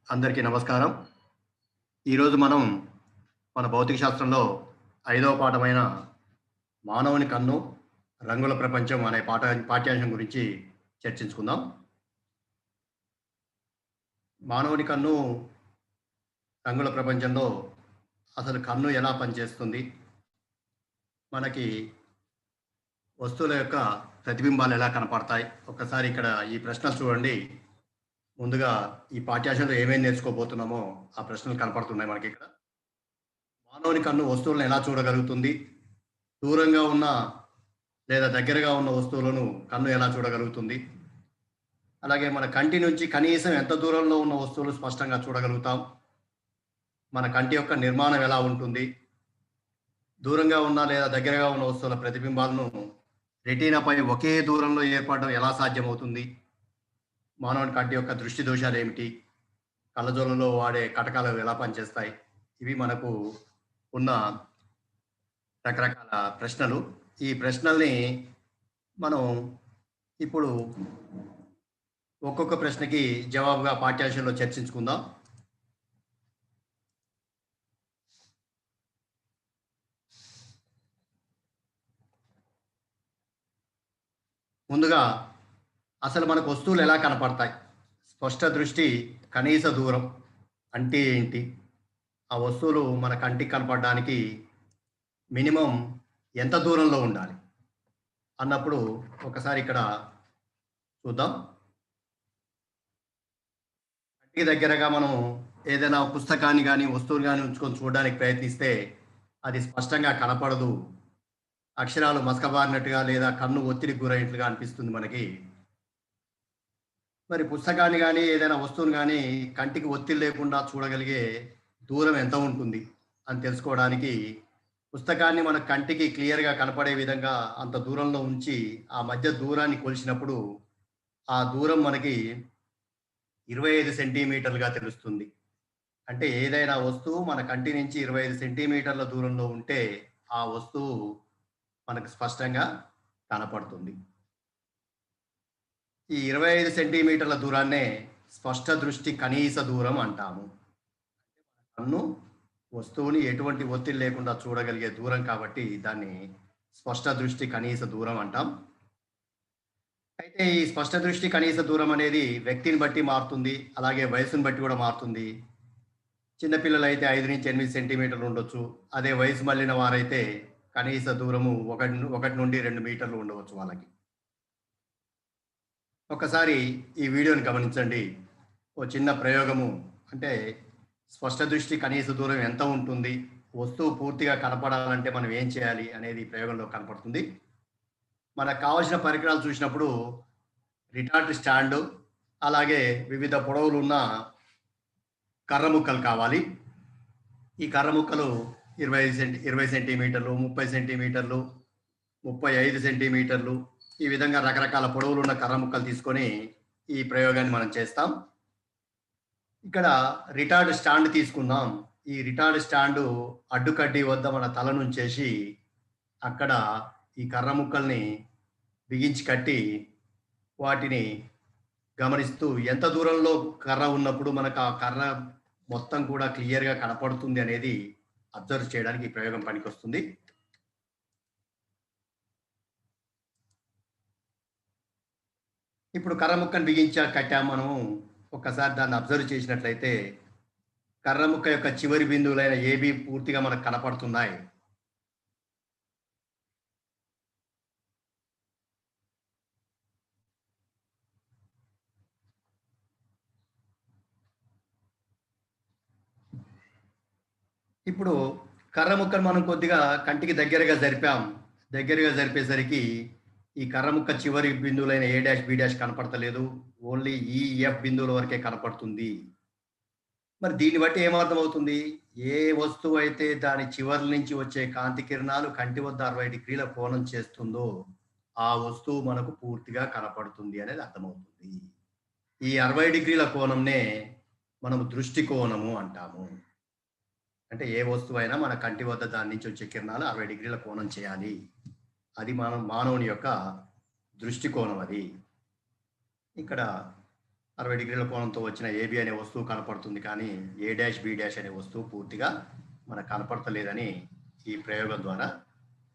అందరికీ నమస్కారం. ఈరోజు మనం మన భౌతిక శాస్త్రంలో ఐదవ పాఠమైన మానవుని కన్ను, రంగుల ప్రపంచం అనే పాఠ్యాంశం గురించి చర్చించుకుందాం. మానవుని కన్ను, రంగుల ప్రపంచంలో అసలు కన్ను ఎలా పనిచేస్తుంది? మనకి వస్తువుల యొక్క ప్రతిబింబాలు ఎలా కనపడతాయి? ఒక్కసారి ఇక్కడ ఈ ప్రశ్నలు చూడండి. ముందుగా ఈ పాఠ్యాంశంలో ఏమేమి నేర్చుకోబోతున్నామో ఆ ప్రశ్నలు కనపడుతున్నాయి మనకిక్కడ. మానవుని కన్ను వస్తువులను ఎలా చూడగలుగుతుంది? దూరంగా ఉన్న లేదా దగ్గరగా ఉన్న వస్తువులను కన్ను ఎలా చూడగలుగుతుంది? అలాగే మన కంటి నుంచి కనీసం ఎంత దూరంలో ఉన్న వస్తువులు స్పష్టంగా చూడగలుగుతాం? మన కంటి యొక్క నిర్మాణం ఎలా ఉంటుంది? దూరంగా ఉన్న లేదా దగ్గరగా ఉన్న వస్తువుల ప్రతిబింబాలను రెటీనాపై ఒకే దూరంలో ఏర్పడడం ఎలా సాధ్యమవుతుంది? మానవుని కంటి యొక్క దృష్టి దోషాలు ఏమిటి? కళ్ళజోళ్ళలో వాడే కటకాలు ఎలా పనిచేస్తాయి? ఇవి మనకు ఉన్న రకరకాల ప్రశ్నలు. ఈ ప్రశ్నల్ని మనం ఇప్పుడు ఒక్కొక్క ప్రశ్నకి జవాబుగా పాఠ్యాంశంలో చర్చించుకుందాం. ముందుగా అసలు మనకు వస్తువులు ఎలా కనపడతాయి? స్పష్ట దృష్టి, కనీస దూరం అంటే ఏంటి? ఆ వస్తువులు మన కంటికి కనపడడానికి మినిమం ఎంత దూరంలో ఉండాలి? అన్నప్పుడు ఒకసారి ఇక్కడ చూద్దాం. కంటికి దగ్గరగా మనం ఏదైనా పుస్తకాన్ని గానీ, వస్తువుని గానీ ఉంచుకొని చూడడానికి ప్రయత్నిస్తే అది స్పష్టంగా కనపడదు. అక్షరాలు మసకబారినట్టుగా లేదా కన్ను ఒత్తిడికి గురైనట్లుగా అనిపిస్తుంది మనకి. మరి పుస్తకాన్ని గానీ, ఏదైనా వస్తువుని గానీ కంటికి ఒత్తిడి లేకుండా చూడగలిగే దూరం ఎంత ఉంటుంది అని తెలుసుకోవడానికి పుస్తకాన్ని మన కంటికి క్లియర్‌గా కనపడే విధంగా అంత దూరంలో ఉంచి, ఆ మధ్య దూరాన్ని కొలిచినప్పుడు, ఆ దూరం మనకి 25 సెంటీమీటర్లుగా తెలుస్తుంది. అంటే ఏదైనా వస్తువు మన కంటి నుంచి 25 సెంటీమీటర్ల దూరంలో ఉంటే, ఆ వస్తువు మనకు స్పష్టంగా కనపడుతుంది. ఈ 25 సెంటీమీటర్ల దూరాన్నే స్పష్ట దృష్టి కనీస దూరం అంటాము. కన్ను వస్తువుని ఎటువంటి ఒత్తిడి లేకుండా చూడగలిగే దూరం కాబట్టి దాన్ని స్పష్ట దృష్టి కనీస దూరం అంటాం. అయితే ఈ స్పష్ట దృష్టి కనీస దూరం అనేది వ్యక్తిని బట్టి మారుతుంది. అలాగే వయసుని బట్టి కూడా మారుతుంది. చిన్న పిల్లలైతే 5-8 సెంటీమీటర్లు ఉండొచ్చు. అదే వయసు మళ్ళిన వారైతే కనీస దూరము 1 నుండి 2 మీటర్లు ఉండవచ్చు వాళ్ళకి. ఒక్కసారి ఈ వీడియోని గమనించండి. ఓ చిన్న ప్రయోగము అంటే స్పష్ట దృష్టి కనీస దూరం ఎంత ఉంటుంది? వస్తువు పూర్తిగా కనపడాలంటే మనం ఏం చేయాలి? అనేది ఈ ప్రయోగంలో కనపడుతుంది. మనకు కావాల్సిన పరికరాలు చూసినప్పుడు రిటార్ట్ స్టాండు, అలాగే వివిధ పొడవులున్న కర్ర ముక్కలు కావాలి. ఈ కర్ర ముక్కలు 20 సెంటీమీటర్లు, 30 సెంటీమీటర్లు, 35 సెంటీమీటర్లు ఈ విధంగా రకరకాల పొడవులున్న కర్ర ముక్కలు తీసుకొని ఈ ప్రయోగాన్ని మనం చేస్తాం. ఇక్కడ రిటార్డ్ స్టాండ్ తీసుకుందాం. ఈ రిటార్డ్ స్టాండు అడ్డుకడ్డీ వద్ద మన తల నుంచేసి అక్కడ ఈ కర్ర ముక్కల్ని బిగించి కట్టి వాటిని గమనిస్తూ ఎంత దూరంలో కర్ర ఉన్నప్పుడు మనకు ఆ కర్ర మొత్తం కూడా క్లియర్‌గా కనపడుతుంది అనేది అబ్జర్వ్ చేయడానికి ఈ ప్రయోగం పనికొస్తుంది. ఇప్పుడు కర్ర ముక్కను కట్టాము మనం. ఒక్కసారి దాన్ని అబ్జర్వ్ చేసినట్లయితే కర్ర ముక్క యొక్క చివరి బిందువులైన ఏబీ పూర్తిగా మనకు కనపడుతున్నాయి. ఇప్పుడు కర్ర ముక్కను మనం కొద్దిగా కంటికి దగ్గరగా జరిపాం. దగ్గరగా జరిపేసరికి ఈ కర్ర ముక్క చివరి బిందువులైన ఏ డాష్, బి డాష్ కనపడతలేదు. ఓన్లీ ఈ, ఎఫ్ బిందువుల వరకే కనపడుతుంది. మరి దీన్ని బట్టి ఏమర్థమవుతుంది? ఏ వస్తువైతే దాని చివరి నుంచి వచ్చే కాంతి కిరణాలు కంటి వద్ద 60 డిగ్రీల కోణం చేస్తుందో, ఆ వస్తువు మనకు పూర్తిగా కనపడుతుంది అనేది అర్థమవుతుంది. ఈ 60 డిగ్రీల కోణంనే మనము దృష్టి కోణము అంటాము. అంటే ఏ వస్తువైనా మన కంటి వద్ద దాని నుంచి వచ్చే కిరణాలు 60 డిగ్రీల కోణం చేయాలి. అది మానవుని యొక్క దృష్టి కోణం అది. ఇక్కడ 60 డిగ్రీల కోణంతో వచ్చిన ఏబి అనే వస్తువు కనపడుతుంది, కానీ ఏ డాష్ బి డాష్ అనే వస్తువు పూర్తిగా మనకు కనపడతలేదని ఈ ప్రయోగం ద్వారా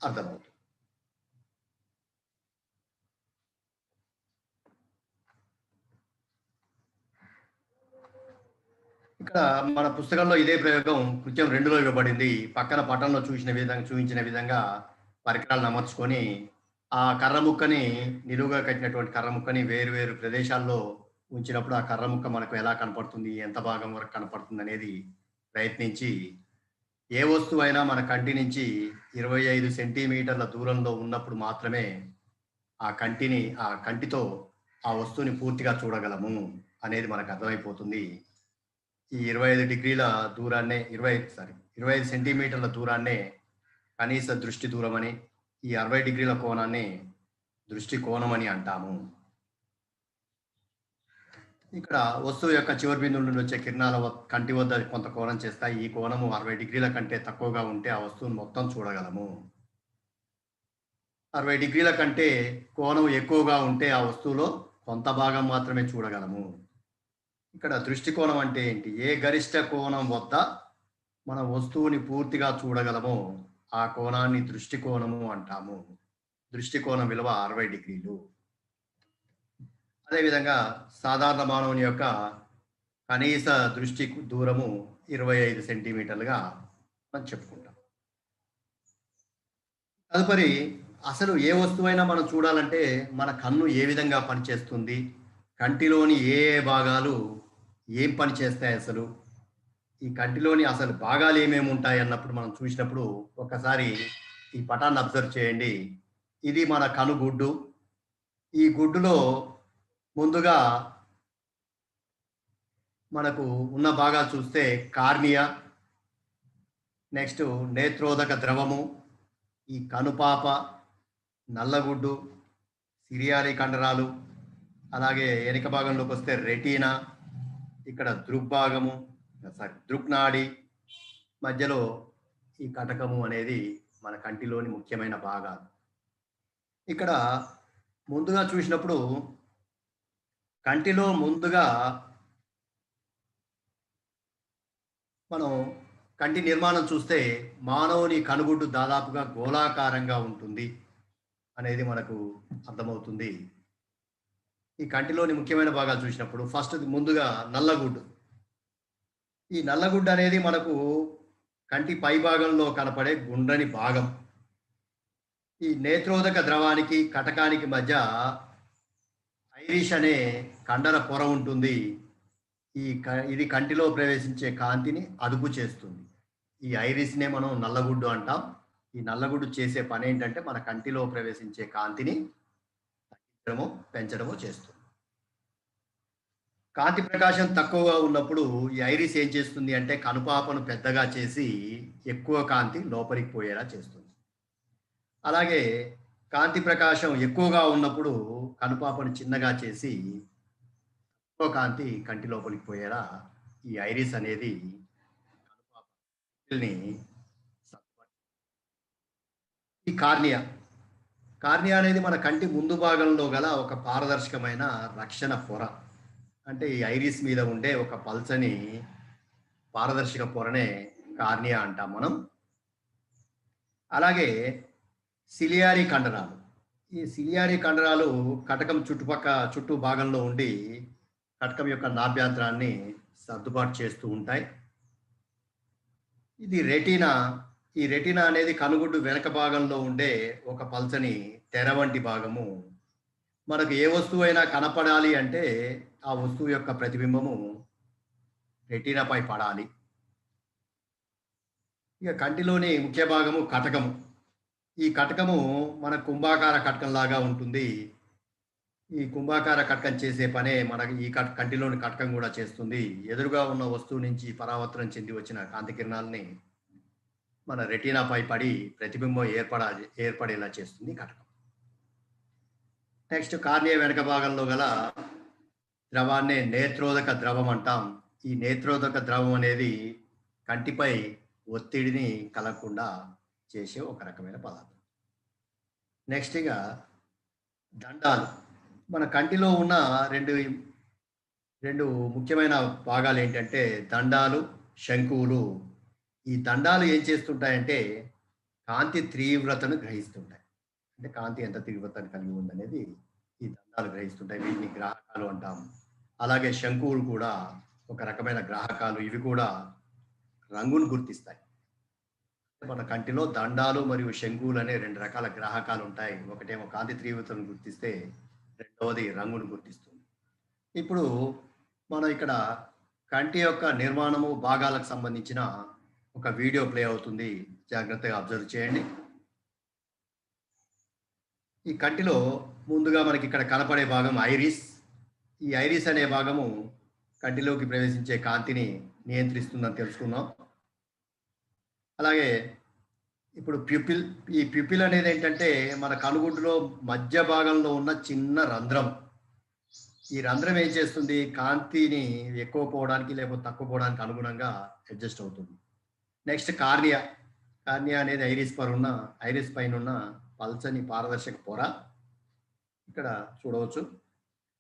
అర్థమవుతుంది. ఇక్కడ మన పుస్తకంలో ఇదే ప్రయోగం కృత్యం 2లో ఇవ్వబడింది. పక్కన పటంలో చూపించిన విధంగా పరికరాలను అమర్చుకొని ఆ కర్ర ముక్కని నిలువుగా కట్టినటువంటి కర్ర ముక్కని వేరు వేరు ప్రదేశాల్లో ఉంచినప్పుడు ఆ కర్ర ముక్క మనకు ఎలా కనపడుతుంది, ఎంత భాగం వరకు కనపడుతుంది అనేది ప్రయత్నించి ఏ వస్తువైనా మన కంటి నుంచి 25 సెంటీమీటర్ల దూరంలో ఉన్నప్పుడు మాత్రమే ఆ కంటితో ఆ వస్తువుని పూర్తిగా చూడగలము అనేది మనకు అర్థమైపోతుంది. ఈ 25 డిగ్రీల దూరాన్నే 25 సెంటీమీటర్ల దూరాన్నే కనీస దృష్టి దూరం అని, ఈ 60 డిగ్రీల కోణాన్ని దృష్టి కోణం అని అంటాము. ఇక్కడ వస్తువు యొక్క చివరి బిందువు నుండి వచ్చే కిరణాల కంటి వద్ద కొంత కోణం చేస్తాయి. ఈ కోణము 60 డిగ్రీల కంటే తక్కువగా ఉంటే ఆ వస్తువును మొత్తం చూడగలము. 60 డిగ్రీల కంటే కోణం ఎక్కువగా ఉంటే ఆ వస్తువులో కొంత భాగం మాత్రమే చూడగలము. ఇక్కడ దృష్టికోణం అంటే ఏంటి? ఏ గరిష్ట కోణం వద్ద మన వస్తువుని పూర్తిగా చూడగలమో ఆ కోణాన్ని దృష్టికోణము అంటాము. దృష్టికోణం విలువ 60 డిగ్రీలు. అదేవిధంగా సాధారణ మానవుని యొక్క కనీస దృష్టి దూరము 25 సెంటీమీటర్లుగా మనం చెప్పుకుంటాం. తదుపరి అసలు ఏ వస్తువైనా మనం చూడాలంటే మన కన్ను ఏ విధంగా పనిచేస్తుంది, కంటిలోని ఏ ఏ భాగాలు ఏం పని చేస్తాయి, అసలు ఈ కంటిలోని అసలు భాగాలు ఏమేమి ఉంటాయి అన్నప్పుడు మనం చూసినప్పుడు ఒకసారి ఈ పటాన్ని అబ్జర్వ్ చేయండి. ఇది మన కనుగుడ్డు. ఈ గుడ్డులో ముందుగా మనకు ఉన్న భాగాలు చూస్తే కార్నియా, నెక్స్ట్ నేత్రోదక ద్రవము, ఈ కనుపాప, నల్లగుడ్డు, సిరియారి కండరాలు, అలాగే వెనుక భాగంలోకి వస్తే రెటీనా, ఇక్కడ దృక్నాడి, మధ్యలో ఈ కటకము అనేది మన కంటిలోని ముఖ్యమైన భాగాలు. ఇక్కడ ముందుగా చూసినప్పుడు కంటిలో ముందుగా మనం కంటి నిర్మాణం చూస్తే మానవుని కనుగుడ్డు దాదాపుగా గోళాకారంగా ఉంటుంది అనేది మనకు అర్థమవుతుంది. ఈ కంటిలోని ముఖ్యమైన భాగాలు చూసినప్పుడు ఫస్ట్ ముందుగా నల్లగుడ్డు. ఈ నల్లగుడ్డు అనేది మనకు కంటి పై భాగంలో కనపడే గుండ్రని భాగం. ఈ నేత్రోదక ద్రవానికి కటకానికి మధ్య ఐరిష్ అనే కండర పొర ఉంటుంది. ఇది కంటిలో ప్రవేశించే కాంతిని అదుపు చేస్తుంది. ఈ ఐరిస్నే మనం నల్లగుడ్డు అంటాం. ఈ నల్లగుడ్డు చేసే పని ఏంటంటే మన కంటిలో ప్రవేశించే కాంతిని తగ్గించడమో పెంచడమో చేస్తుంది. కాంతి ప్రకాశం తక్కువగా ఉన్నప్పుడు ఈ ఐరిస్ ఏం చేస్తుంది అంటే కనుపాపను పెద్దగా చేసి ఎక్కువ కాంతి లోపలికి పోయేలా చేస్తుంది. అలాగే కాంతి ప్రకాశం ఎక్కువగా ఉన్నప్పుడు కనుపాపను చిన్నగా చేసి ఎక్కువ కాంతి కంటి లోపలికి పోయేలా ఈ ఐరిస్ అనేది కనుపాపని. ఈ కార్నియా అనేది మన కంటి ముందు భాగంలో గల ఒక పారదర్శకమైన రక్షణ పొర. అంటే ఈ ఐరిస్ మీద ఉండే ఒక పల్చని పారదర్శక పొరనే కార్నియా అంటాం మనం. అలాగే సిలియారీ కండరాలు. ఈ సిలియారీ కండరాలు కటకం చుట్టూ భాగంలో ఉండి కటకం యొక్క నాభ్యంతరాన్ని సర్దుబాటు చేస్తూ ఉంటాయి. ఇది రెటీనా. ఈ రెటీనా అనేది కనుగుడ్డు వెనక భాగంలో ఉండే ఒక పల్చని తెర వంటి భాగము. మనకు ఏ వస్తువు అయినా కనపడాలి అంటే ఆ వస్తువు యొక్క ప్రతిబింబము రెటీనాపై పడాలి. ఇక కంటిలోని ముఖ్య భాగము కటకము. ఈ కటకము మన కుంభాకార కటకం లాగా ఉంటుంది. ఈ కుంభాకార కటకం చేసే పనే మనకి ఈ కంటిలోని కటకం కూడా చేస్తుంది. ఎదురుగా ఉన్న వస్తువు నుంచి పరావర్తనం చెంది వచ్చిన కాంతి కిరణాలని మన రెటీనాపై పడి ప్రతిబింబం ఏర్పడేలా చేస్తుంది కటకం. నెక్స్ట్ కార్నియా వెనక భాగంలో గల ద్రవాన్నే నేత్రోదక ద్రవం అంటాం. ఈ నేత్రోదక ద్రవం అనేది కంటిపై ఒత్తిడిని కలగకుండా చేసే ఒక రకమైన పదార్థం. నెక్స్ట్ ఇక దండాలు. మన కంటిలో ఉన్న 2 ముఖ్యమైన భాగాలేంటంటే దండాలు, శంకువులు. ఈ దండాలు ఏం చేస్తుంటాయంటే కాంతి తీవ్రతను గ్రహిస్తుంటాయి. అంటే కాంతి ఎంత తీవ్రతను కలిగి ఉందనేది ఈ దండాలు గ్రహిస్తుంటాయి. వీటిని గ్రాహకాలు అంటాము. అలాగే శంకువులు కూడా ఒక రకమైన గ్రాహకాలు. ఇవి కూడా రంగును గుర్తిస్తాయి. మన కంటిలో దండాలు మరియు శంకువులు అనే 2 రకాల గ్రాహకాలు ఉంటాయి. ఒకటేమో కాంతి తీవ్రతను గుర్తిస్తే, రెండవది రంగును గుర్తిస్తుంది. ఇప్పుడు మనం ఇక్కడ కంటి యొక్క నిర్మాణము, భాగాలకు సంబంధించిన ఒక వీడియో ప్లే అవుతుంది. జాగ్రత్తగా అబ్జర్వ్ చేయండి. ఈ కంటిలో ముందుగా మనకి ఇక్కడ కనపడే భాగం ఐరిస్. ఈ ఐరిస్ అనే భాగము కంటిలోకి ప్రవేశించే కాంతిని నియంత్రిస్తుందని తెలుసుకున్నాం. అలాగే ఇప్పుడు ప్యూపిల్. ఈ ప్యూపిల్ అనేది ఏంటంటే మన కనుగుడ్డులో మధ్య భాగంలో ఉన్న చిన్న రంధ్రం. ఈ రంధ్రం ఏం చేస్తుంది? కాంతిని ఎక్కువ పోవడానికి లేకపోతే తక్కువ పోవడానికి అనుగుణంగా అడ్జస్ట్ అవుతుంది. Next cornea. కార్నియా అనేది ఐరిస్ పైన ఉన్న పల్చని పారదర్శక పొర. ఇక్కడ చూడవచ్చు.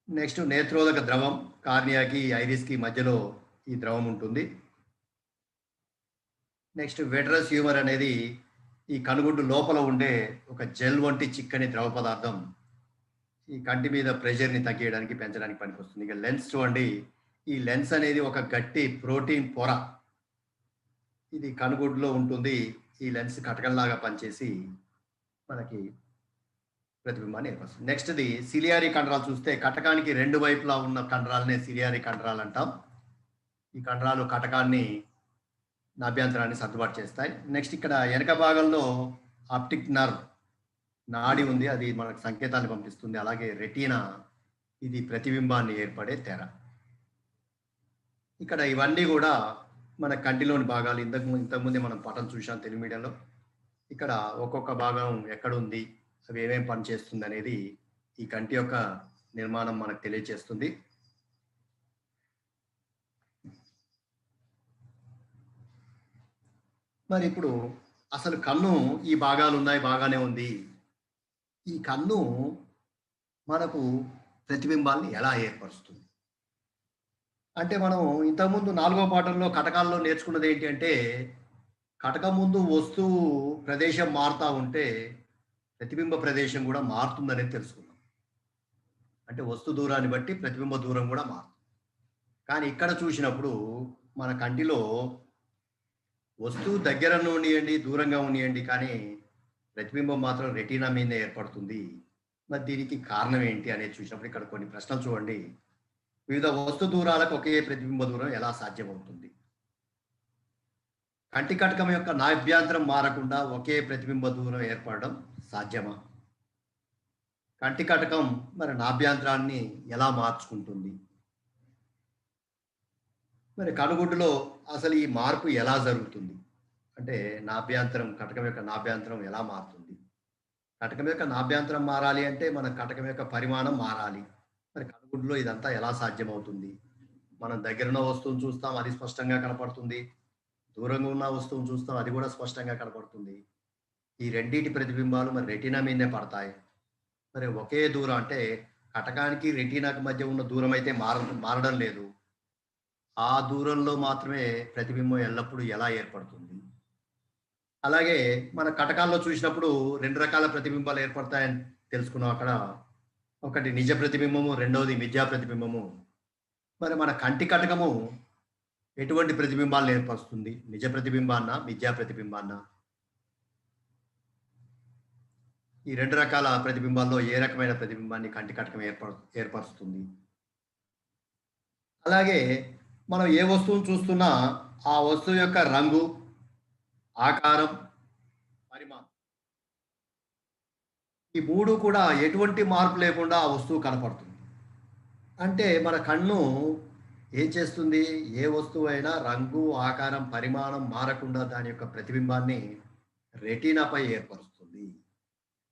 నెక్స్ట్ నేత్రోదక ద్రవం. కార్నియాకి ఐరిస్కి మధ్యలో ఈ ద్రవం ఉంటుంది. నెక్స్ట్ వెట్రస్ హ్యూమర్ అనేది ఈ కనుగుడ్డు లోపల ఉండే ఒక జెల్ వంటి చిక్కని ద్రవ పదార్థం. ఈ కంటి మీద ప్రెషర్ని తగ్గించడానికి, పెంచడానికి పనికొస్తుంది. ఇక లెన్స్ చూడండి. ఈ లెన్స్ అనేది ఒక గట్టి ప్రోటీన్ పొర. ఇది కనుగుడ్డులో ఉంటుంది. ఈ లెన్స్ కటకంలాగా పనిచేసి మనకి ప్రతిబింబాన్ని ఏర్పరుస్తుంది. నెక్స్ట్ది సిలియారీ కండరాలు. చూస్తే కటకానికి 2 వైపులా ఉన్న కండరాలనే సిలియారీ కండరాలు అంటాం. ఈ కండరాలు కటకాన్ని, నాభ్యంతరాన్ని సర్దుబాటు చేస్తాయి. నెక్స్ట్ ఇక్కడ వెనక భాగంలో ఆప్టిక్ నర్వ్ నాడి ఉంది. అది మనకు సంకేతాన్ని పంపిస్తుంది. అలాగే రెటీనా, ఇది ప్రతిబింబాన్ని ఏర్పడే తెర. ఇక్కడ ఇవన్నీ కూడా మన కంటిలోని భాగాలు. ఇంతకుముందే మనం పటం చూసాం తెలుగు మీడియంలో. ఇక్కడ ఒక్కొక్క భాగం ఎక్కడుంది, అవి ఏమేమి పనిచేస్తుంది అనేది ఈ కంటి యొక్క నిర్మాణం మనకు తెలియజేస్తుంది. మరి ఇప్పుడు అసలు కన్ను ఈ భాగాలు ఉన్నాయి, బాగానే ఉంది. ఈ కన్ను మనకు ప్రతిబింబాల్ని ఎలా ఏర్పరుస్తుంది? అంటే మనం ఇంతకుముందు 4వ పాఠంలో కటకాల్లో నేర్చుకున్నది ఏంటి అంటే, కటకం ముందు వస్తువు ప్రదేశం మారుతా ఉంటే ప్రతిబింబ ప్రదేశం కూడా మారుతుందనేది తెలుసుకున్నాం. అంటే వస్తు దూరాన్ని బట్టి ప్రతిబింబ దూరం కూడా మారుతుంది. కానీ ఇక్కడ చూసినప్పుడు మన కంటిలో వస్తువు దగ్గర ఉండనియండి, దూరంగా ఉండనియండి, కానీ ప్రతిబింబం మాత్రం రెటీనా మీదే ఏర్పడుతుంది. మరి దీనికి కారణం ఏంటి అనేది చూసినప్పుడు ఇక్కడ కొన్ని ప్రశ్నలు చూడండి. వివిధ వస్తు దూరాలకు ఒకే ప్రతిబింబ దూరం ఎలా సాధ్యమవుతుంది? కంటి కటకం యొక్క నాభ్యంతరం మారకుండా ఒకే ప్రతిబింబ దూరం ఏర్పడడం సాధ్యమా? కంటి కటకం మరి నాభ్యంతరాన్ని ఎలా మార్చుకుంటుంది? మరి కనుగుడ్డులో అసలు ఈ మార్పు ఎలా జరుగుతుంది? అంటే కటకం యొక్క నాభ్యంతరం ఎలా మారుతుంది? కటకం యొక్క నాభ్యంతరం మారాలి అంటే మన కటకం యొక్క పరిమాణం మారాలి. మరి కనుగుడ్డులో ఇదంతా ఎలా సాధ్యమవుతుంది? మనం దగ్గరున్న వస్తువును చూస్తాం, అది స్పష్టంగా కనపడుతుంది. దూరంగా ఉన్న వస్తువును చూస్తాం, అది కూడా స్పష్టంగా కనపడుతుంది. ఈ రెండింటి ప్రతిబింబాలు మరి రెటీనా మీదే పడతాయి. మరి ఒకే దూరం అంటే కటకానికి రెటీనాకి మధ్య ఉన్న దూరం అయితే మారడం లేదు. ఆ దూరంలో మాత్రమే ప్రతిబింబం ఎల్లప్పుడూ ఎలా ఏర్పడుతుంది? అలాగే మన కటకాల్లో చూసినప్పుడు 2 రకాల ప్రతిబింబాలు ఏర్పడతాయని తెలుసుకున్నాం అక్కడ. ఒకటి నిజ ప్రతిబింబము, రెండవది మిథ్యా ప్రతిబింబము. మరి మన కంటి కటకము ఎటువంటి ప్రతిబింబాలను ఏర్పరుస్తుంది? నిజ ప్రతిబింబాన్న, మిథ్యా ప్రతిబింబాన్న? ఈ 2 రకాల ప్రతిబింబాల్లో ఏ రకమైన ప్రతిబింబాన్ని కంటి కటకం ఏర్పరుస్తుంది? అలాగే మనం ఏ వస్తువును చూస్తున్నా ఆ వస్తువు యొక్క రంగు, ఆకారం, పరిమాణం, ఈ 3 కూడా ఎటువంటి మార్పు లేకుండా ఆ వస్తువు కనపడుతుంది. అంటే మన కన్ను ఏం చేస్తుంది? ఏ వస్తువు అయినా రంగు, ఆకారం, పరిమాణం మారకుండా దాని యొక్క ప్రతిబింబాన్ని రెటీనాపై ఏర్పరుస్తుంది.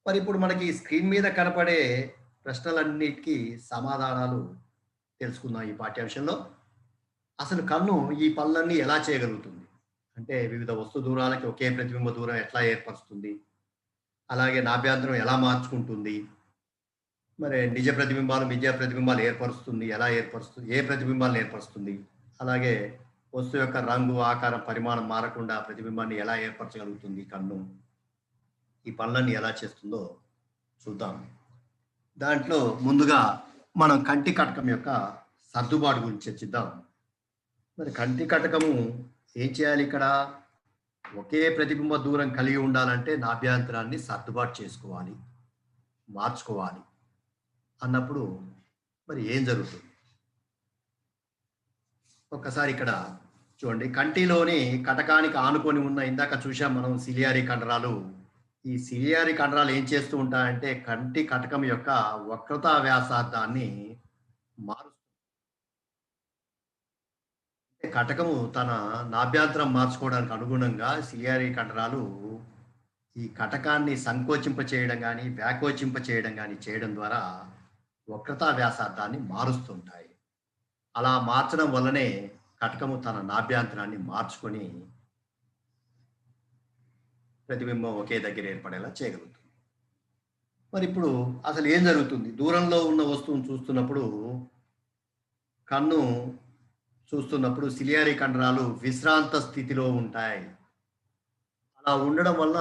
మరి ఇప్పుడు మనకి స్క్రీన్ మీద కనపడే ప్రశ్నలన్నిటికీ సమాధానాలు తెలుసుకుందాం ఈ పాఠ్యాంశంలో. అసలు కన్ను ఈ పనులన్నీ ఎలా చేయగలుగుతుంది? అంటే వివిధ వస్తు దూరాలకి ఒకే ప్రతిబింబ దూరం ఎట్లా ఏర్పరుస్తుంది? అలాగే నాభ్యంతరం ఎలా మార్చుకుంటుంది? మరి నిజ ప్రతిబింబాలు, మిథ్యా ప్రతిబింబాలు ఏర్పరుస్తుంది. ఎలా ఏర్పరుస్తుంది? ఏ ప్రతిబింబాలను ఏర్పరుస్తుంది? అలాగే వస్తువు యొక్క రంగు, ఆకారం, పరిమాణం మారకుండా ప్రతిబింబాన్ని ఎలా ఏర్పరచగలుగుతుంది కన్ను? ఈ పనులన్నీ ఎలా చేస్తుందో చూద్దాం. దాంట్లో ముందుగా మనం కంటి కటకం యొక్క సర్దుబాటు గురించి చర్చిద్దాం. మరి కంటి కటకము ఏం చేయాలి ఇక్కడ? ఒకే ప్రతిబింబ దూరం కలిగి ఉండాలంటే నాభ్యంతరాన్ని సర్దుబాటు చేసుకోవాలి, మార్చుకోవాలి అన్నప్పుడు మరి ఏం జరుగుతుంది? ఒక్కసారి ఇక్కడ చూడండి, కంటిలోని కటకానికి ఆనుకొని ఉన్న, ఇందాక చూసాం మనం సిలియారీ కండరాలు. ఈ సిలియారీ కండరాలు ఏం చేస్తూ ఉంటాయంటే కంటి కటకం యొక్క వక్రతా వ్యాసార్థాన్ని మారుస్తుంది. కటకము తన నాభ్యంతరం మార్చుకోవడానికి అనుగుణంగా సిలియారీ కండరాలు ఈ కటకాన్ని సంకోచింప చేయడం కానీ వ్యాకోచింప చేయడం కానీ చేయడం ద్వారా వక్రతా వ్యాసార్థాన్ని మారుస్తుంటాయి. అలా మార్చడం వల్లనే కటకము తన నాభ్యంతరాన్ని మార్చుకొని ప్రతిబింబం ఒకే దగ్గర ఏర్పడేలా చేయగలుగుతుంది. మరి ఇప్పుడు అసలు ఏం జరుగుతుంది? దూరంలో ఉన్న వస్తువును చూస్తున్నప్పుడు, కన్ను చూస్తున్నప్పుడు సిలియారీ కండరాలు విశ్రాంత స్థితిలో ఉంటాయి. అలా ఉండడం వలన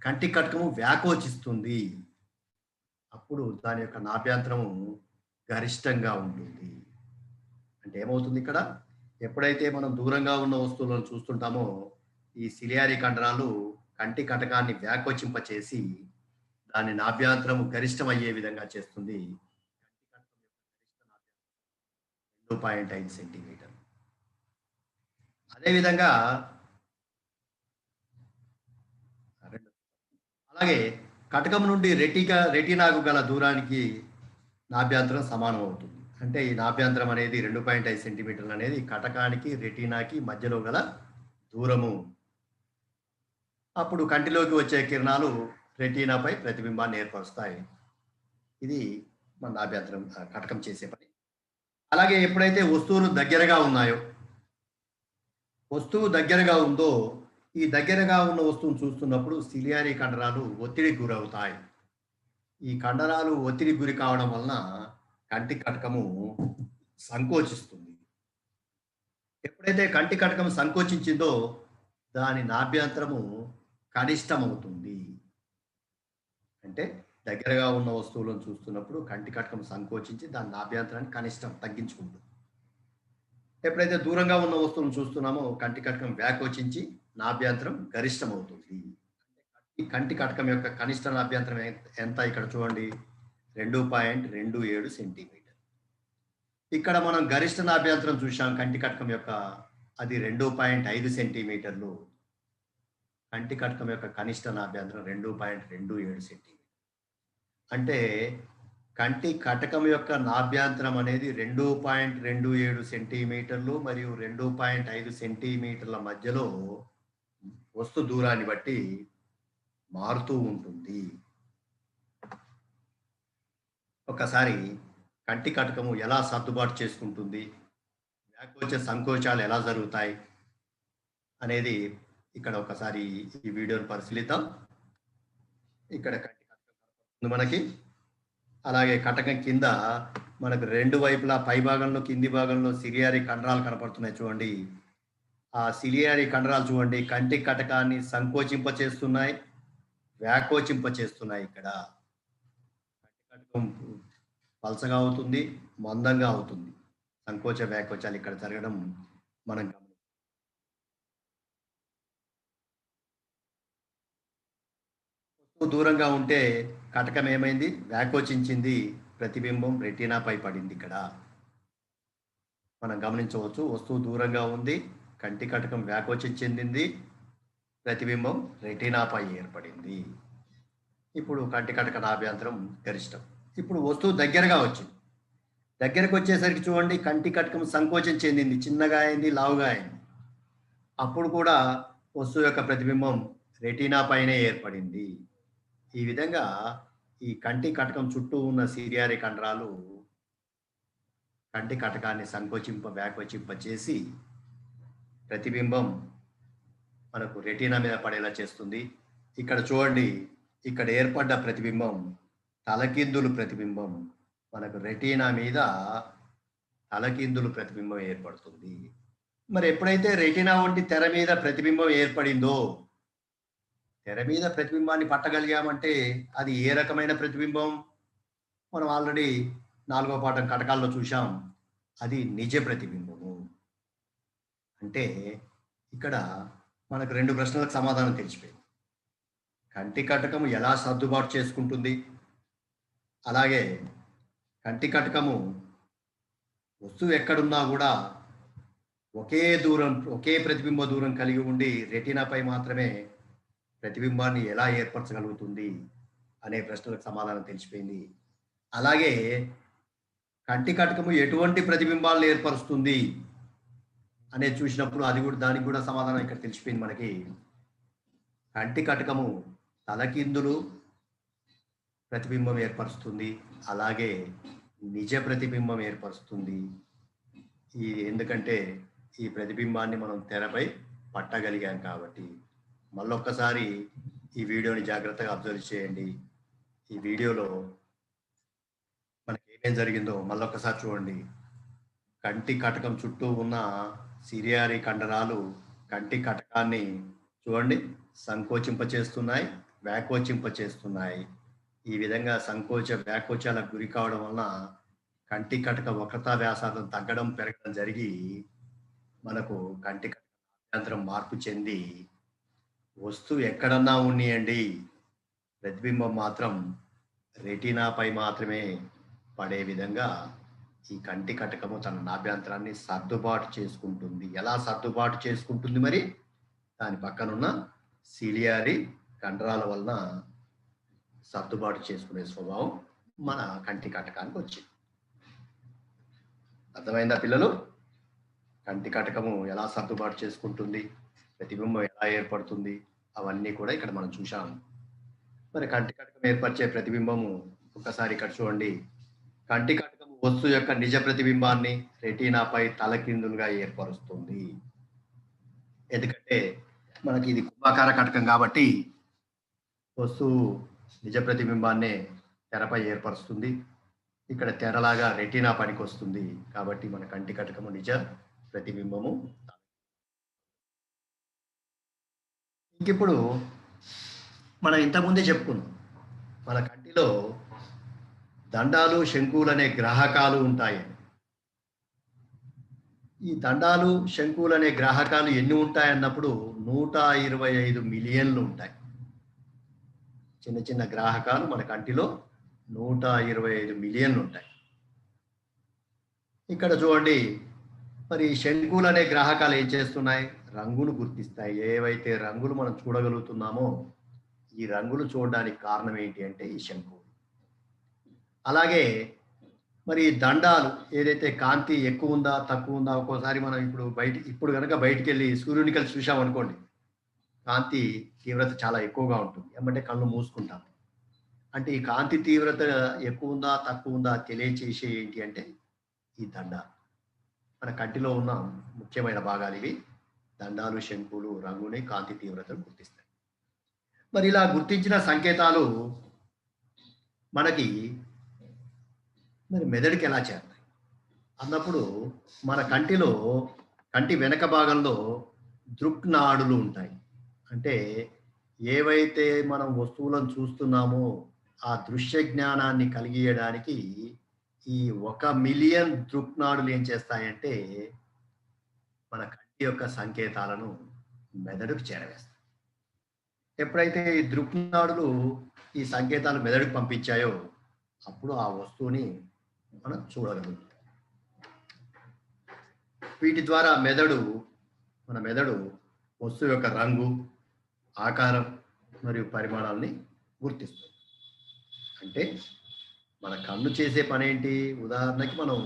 కంటి కటకము వ్యాకోచిస్తుంది. అప్పుడు దాని యొక్క నాభ్యంతరము గరిష్టంగా ఉంటుంది. అంటే ఏమవుతుంది ఇక్కడ? ఎప్పుడైతే మనం దూరంగా ఉన్న వస్తువులను చూస్తుంటామో ఈ సిలియారీ కండరాలు కంటి కటకాన్ని వ్యాకోచింపచేసి దాని నాభ్యంతరము గరిష్టమయ్యే విధంగా చేస్తుంది. 2.5 సెంటీమీటర్. అదేవిధంగా అలాగే కటకం నుండి రెటీనాకు గల దూరానికి నాభ్యంతరం సమానం అవుతుంది. అంటే ఈ నాభ్యంతరం అనేది 2.5 సెంటీమీటర్లు అనేది కటకానికి రెటీనాకి మధ్యలో గల దూరము. అప్పుడు కంటిలోకి వచ్చే కిరణాలు రెటీనాపై ప్రతిబింబాన్ని ఏర్పరుస్తాయి. ఇది మన నాభ్యంతరం కటకం చేసే పని. అలాగే ఎప్పుడైతే వస్తువులు దగ్గరగా ఉన్నాయో, వస్తువు దగ్గరగా ఉందో, ఈ దగ్గరగా ఉన్న వస్తువును చూస్తున్నప్పుడు సిలియారీ కండరాలు ఒత్తిడికి గురవుతాయి. ఈ కండరాలు ఒత్తిడికి గురి కావడం వలన కంటి కటకము సంకోచిస్తుంది. ఎప్పుడైతే కంటి కటకం సంకోచించిందో దాని నాభ్యంతరము కనిష్టమవుతుంది. అంటే దగ్గరగా ఉన్న వస్తువులను చూస్తున్నప్పుడు కంటి కటకం సంకోచించి దాని నాభ్యంతరాన్ని కనిష్టం తగ్గించుకుంటుంది. ఎప్పుడైతే దూరంగా ఉన్న వస్తువులను చూస్తున్నామో కంటి కటకం వ్యాకోచించి నాభ్యంతరం గరిష్టమవుతుంది. ఈ కంటి కటకం యొక్క కనిష్ట నాభ్యంతరం ఎంత? ఇక్కడ చూడండి, 2.27 సెంటీమీటర్. ఇక్కడ మనం గరిష్ట నాభ్యంతరం చూసాం కంటి కటకం యొక్క, అది 2.5 సెంటీమీటర్లు. కంటి కటకం యొక్క కనిష్ట నాభ్యంతరం 2.27 సెంటీమీటర్. అంటే కంటి కటకం యొక్క నాభ్యంతరం అనేది 2.27 సెంటీమీటర్లు మరియు 2.5 సెంటీమీటర్ల మధ్యలో వస్తు దూరాన్ని బట్టి మారుతూ ఉంటుంది. ఒకసారి కంటి కటకము ఎలా సర్దుబాటు చేసుకుంటుంది, వ్యాకోచ సంకోచాలు ఎలా జరుగుతాయి అనేది ఇక్కడ ఒకసారి ఈ వీడియోను పరిశీలిద్దాం. ఇక్కడ కంటి కటకం మనకి, అలాగే కటకం కింద మనకు రెండు వైపులా పై భాగంలో కింది భాగంలో సిలియారీ కండరాలు కనపడుతున్నాయి చూడండి. ఆ సిలియారీ కండరాలు చూడండి కంటి కటకాన్ని సంకోచింప చేస్తున్నాయి, వ్యాకోచింప చేస్తున్నాయి. ఇక్కడ కంటి కటకం పలసగా అవుతుంది, మందంగా అవుతుంది. సంకోచ వ్యాకోచాలు ఇక్కడ జరగడం మనం గమనించాలి. వస్తువు దూరంగా ఉంటే కటకం ఏమైంది? వ్యాకోచించింది, ప్రతిబింబం రెటీనాపై పడింది. ఇక్కడ మనం గమనించవచ్చు, వస్తువు దూరంగా ఉంది, కంటి కటకం వ్యాకోచం చెందింది, ప్రతిబింబం రెటీనాపై ఏర్పడింది. ఇప్పుడు కంటి కటక నాభ్యంతరం గరిష్టం. ఇప్పుడు వస్తువు దగ్గరగా వచ్చింది. దగ్గరకు వచ్చేసరికి చూడండి కంటి కటకం సంకోచం చెందింది, చిన్నగా అయింది, లావుగా అయింది. అప్పుడు కూడా వస్తువు యొక్క ప్రతిబింబం రెటీనా పైనే ఏర్పడింది. ఈ విధంగా ఈ కంటి కటకం చుట్టూ ఉన్న సిలియారీ కండరాలు కంటి కటకాన్ని సంకోచింప వ్యాకోచింప చేసి ప్రతిబింబం మనకు రెటీనా మీద పడేలా చేస్తుంది. ఇక్కడ చూడండి, ఇక్కడ ఏర్పడ్డ ప్రతిబింబం తలకిందులు ప్రతిబింబం. మనకు రెటీనా మీద తలకిందులు ప్రతిబింబం ఏర్పడుతుంది. మరి ఎప్పుడైతే రెటీనా వంటి తెర మీద ప్రతిబింబం ఏర్పడిందో, తెర మీద ప్రతిబింబాన్ని పట్టగలిగామంటే అది ఏ రకమైన ప్రతిబింబం? మనం ఆల్రెడీ 4వ పాఠం కటకాల్లో చూశాం. అది నిజ ప్రతిబింబము. అంటే ఇక్కడ మనకు 2 ప్రశ్నలకు సమాధానం తెలిసిపోయింది. కంటి కటకము ఎలా సర్దుబాటు చేసుకుంటుంది? అలాగే కంటి కటకము వస్తువు ఎక్కడున్నా కూడా ఒకే ప్రతిబింబ దూరం కలిగి ఉండి రెటీనాపై మాత్రమే ప్రతిబింబాన్ని ఎలా ఏర్పరచగలుగుతుంది అనే ప్రశ్నలకు సమాధానం తెలిసిపోయింది. అలాగే కంటి కటకము ఎటువంటి ప్రతిబింబాలను ఏర్పరుస్తుంది అనేది చూసినప్పుడు దానికి కూడా సమాధానం ఇక్కడ తెలిసిపోయింది మనకి. కంటి కటకము తలకిందులు ప్రతిబింబం ఏర్పరుస్తుంది, అలాగే నిజ ప్రతిబింబం ఏర్పరుస్తుంది. ఎందుకంటే ఈ ప్రతిబింబాన్ని మనం తెరపై పట్టగలిగాం కాబట్టి. మళ్ళొక్కసారి ఈ వీడియోని జాగ్రత్తగా అబ్జర్వ్ చేయండి. ఈ వీడియోలో మనకి ఏమేం జరిగిందో మళ్ళొక్కసారి చూడండి. కంటి కటకం చుట్టూ ఉన్న సిలియరీ కండరాలు కంటి కటకాన్ని చూడండి సంకోచింపచేస్తున్నాయి, వ్యాకోచింపచేస్తున్నాయి. ఈ విధంగా వ్యాకోచాలకు గురి కావడం వలన కంటి కటక వక్రతా వ్యాసార్థం తగ్గడం పెరగడం జరిగి మనకు కంటి కటక నాభ్యంతరం మార్పు చెంది వస్తువు ఎక్కడన్నా ఉన్నాయండి, ప్రతిబింబం మాత్రం రెటీనాపై మాత్రమే పడే విధంగా ఈ కంటి కటకము తన నాభ్యంతరాన్ని సర్దుబాటు చేసుకుంటుంది. ఎలా సర్దుబాటు చేసుకుంటుంది? మరి దాని పక్కనున్న సిలియరీ కండరాల వలన సర్దుబాటు చేసుకునే స్వభావం మన కంటి కటకానికి వచ్చింది. అర్థమైందా పిల్లలు? కంటి కటకము ఎలా సర్దుబాటు చేసుకుంటుంది, ప్రతిబింబం ఎలా ఏర్పడుతుంది, అవన్నీ కూడా ఇక్కడ మనం చూసాము. మరి కంటి కటకం ఏర్పరిచే ప్రతిబింబము ఒకసారి ఇక్కడ చూడండి. కంటి కటకము వస్తువు యొక్క నిజ ప్రతిబింబాన్ని రెటీనాపై తలకిందులుగా ఏర్పరుస్తుంది. ఎందుకంటే మనకి ఇది కుంభాకార కటకం కాబట్టి వస్తువు నిజ ప్రతిబింబాన్ని తెరపై ఏర్పరుస్తుంది. ఇక్కడ తెరలాగా రెటీనా పనికి వస్తుంది కాబట్టి మన కంటి కటకము నిజ ప్రతిబింబము. ఇంకిప్పుడు మనం ఇంతకుముందే చెప్పుకున్నాం, మన కంటిలో దండాలు శంకువులు అనే గ్రాహకాలు ఉంటాయి. ఈ దండాలు శంకువులు అనే గ్రాహకాలు ఎన్ని ఉంటాయి అన్నప్పుడు 125 మిలియన్లు ఉంటాయి. చిన్న చిన్న గ్రాహకాలు మన కంటిలో 125 మిలియన్లు ఉంటాయి. ఇక్కడ చూడండి, మరి శంకువులు అనే గ్రాహకాలు ఏం చేస్తున్నాయి? రంగును గుర్తిస్తాయి. ఏవైతే రంగులు మనం చూడగలుగుతున్నామో ఈ రంగులు చూడడానికి కారణం ఏంటి అంటే ఈ శంకువులు. అలాగే మరి దండాలు ఏదైతే కాంతి ఎక్కువ ఉందా తక్కువ ఉందా, ఒక్కోసారి మనం ఇప్పుడు కనుక బయటికి వెళ్ళి సూర్యుని కలిసి చూసామనుకోండి, కాంతి తీవ్రత చాలా ఎక్కువగా ఉంటుంది. ఏమంటే కళ్ళు మూసుకుంటాం. అంటే ఈ కాంతి తీవ్రత ఎక్కువ ఉందా తక్కువ ఉందా తెలియచేసే ఏంటి అంటే ఈ దండాలు. మన కంటిలో ఉన్న ముఖ్యమైన భాగాలు ఇవి. దండాలు శంకువులు రంగుని కాంతి తీవ్రతను గుర్తిస్తాయి. మరి ఇలా గుర్తించిన సంకేతాలు మనకి మరి మెదడుకి ఎలా చేస్తాయి అన్నప్పుడు మన కంటి వెనక భాగంలో దృక్నాడులు ఉంటాయి. అంటే ఏవైతే మనం వస్తువులను చూస్తున్నామో ఆ దృశ్య జ్ఞానాన్ని కలిగియడానికి ఈ 1 మిలియన్ దృక్నాడులు ఏం చేస్తాయంటే మన కంటి యొక్క సంకేతాలను మెదడుకు చేరవేస్తాయి. ఎప్పుడైతే ఈ దృక్నాడులు ఈ సంకేతాలు మెదడుకు పంపించాయో అప్పుడు ఆ వస్తువుని మనం చూడగలుగుతాం. వీటి ద్వారా మన మెదడు వస్తువు యొక్క రంగు, ఆకారం మరియు పరిమాణాలని గుర్తిస్తుంది. అంటే మన కన్ను చేసే పని ఏంటి? ఉదాహరణకి మనం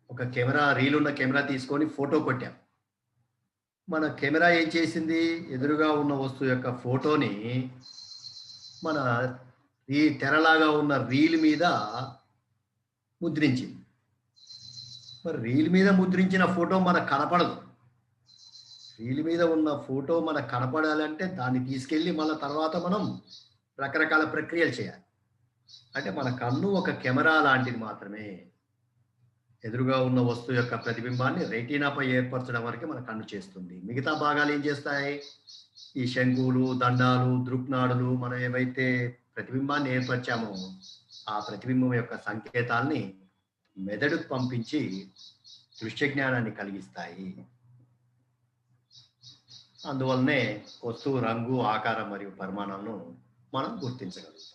ఒక రీల్ ఉన్న కెమెరా తీసుకొని ఫోటో కొట్టాం. మన కెమెరా ఏం చేసింది? ఎదురుగా ఉన్న వస్తువు యొక్క ఫోటోని మన ఈ తెరలాగా ఉన్న రీల్ మీద ముద్రించింది. మరి రీల్ మీద ముద్రించిన ఫోటో మనకు కనపడదు. రీల్ మీద ఉన్న ఫోటో మనకు కనపడాలంటే దాన్ని తీసుకెళ్ళి మళ్ళీ తర్వాత మనం రకరకాల ప్రక్రియలు చేయాలి. అంటే మన కన్ను ఒక కెమెరా లాంటిది మాత్రమే. ఎదురుగా ఉన్న వస్తువు యొక్క ప్రతిబింబాన్ని రెటీనాపై ఏర్పరచడం వరకే మన కన్ను చేస్తుంది. మిగతా భాగాలు ఏం చేస్తాయి? ఈ శంకువులు, దండాలు, దృక్నాడులు మనం ఏవైతే ప్రతిబింబాన్ని ఏర్పరిచామో, ఆ ప్రతిబింబం యొక్క సంకేతాల్ని మెదడుకు పంపించి దృశ్య జ్ఞానాన్ని కలిగిస్తాయి. అందువల్లనే వస్తువు రంగు, ఆకారం మరియు పరిమాణాలను మనం గుర్తించగలుగుతాం.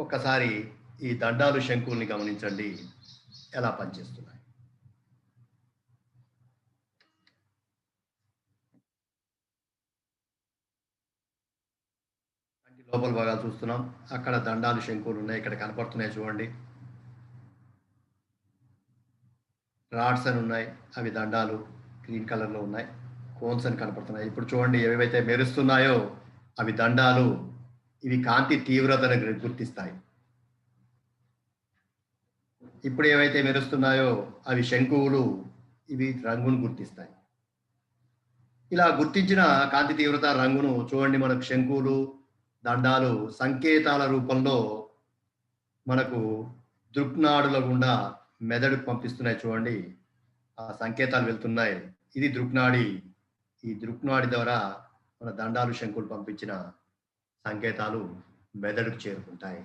ఒక్కసారి ఈ దండాలు, శంకుల్ని గమనించండి ఎలా పనిచేస్తున్నాయి. లోపల భాగాలు చూస్తున్నాం. అక్కడ దండాలు, శంకువులు ఉన్నాయి. ఇక్కడ కనపడుతున్నాయి చూడండి. రాడ్స్ అని ఉన్నాయి. అవి దండాలు గ్రీన్ కలర్లో ఉన్నాయి. కోన్స్ అని కనపడుతున్నాయి. ఇప్పుడు చూడండి, ఏవైతే మెరుస్తున్నాయో అవి దండాలు. ఇవి కాంతి తీవ్రతను గుర్తిస్తాయి. ఇప్పుడు ఏవైతే మెరుస్తున్నాయో అవి శంకువులు. ఇవి రంగును గుర్తిస్తాయి. ఇలా గుర్తించిన కాంతి తీవ్రత, రంగును చూడండి, మనకు శంకువులు, దండాలు సంకేతాల రూపంలో మనకు దృక్నాడుల గుండా మెదడుకు పంపిస్తున్నాయి చూడండి. ఆ సంకేతాలు వెళ్తున్నాయి. ఇది దృక్నాడి. ఈ దృక్నాడి ద్వారా మన దండాలు, శంకులు పంపించిన సంకేతాలు మెదడుకు చేరుకుంటాయి.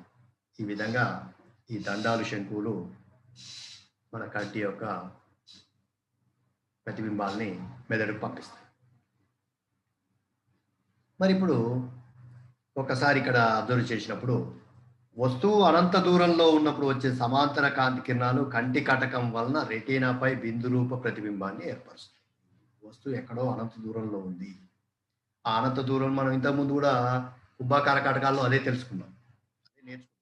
ఈ విధంగా ఈ దండాలు, శంకువులు మన కంటి యొక్క ప్రతిబింబాల్ని మెదడుకు పంపిస్తాయి. మరి ఇప్పుడు ఒకసారి ఇక్కడ అబ్జర్వ్ చేసినప్పుడు వస్తువు అనంత దూరంలో ఉన్నప్పుడు వచ్చే సమాంతర కాంతి కిరణాలు కంటి కటకం వలన రెటీనాపై బిందు రూప ప్రతిబింబాన్ని ఏర్పరుస్తాయి. వస్తువు ఎక్కడో అనంత దూరంలో ఉంది. ఆ అనంత దూరం మనం ఇంతకుముందు కూడా కుంభాకార కటకాల్లో అదే తెలుసుకున్నాం, అదే నేర్చుకున్నాం.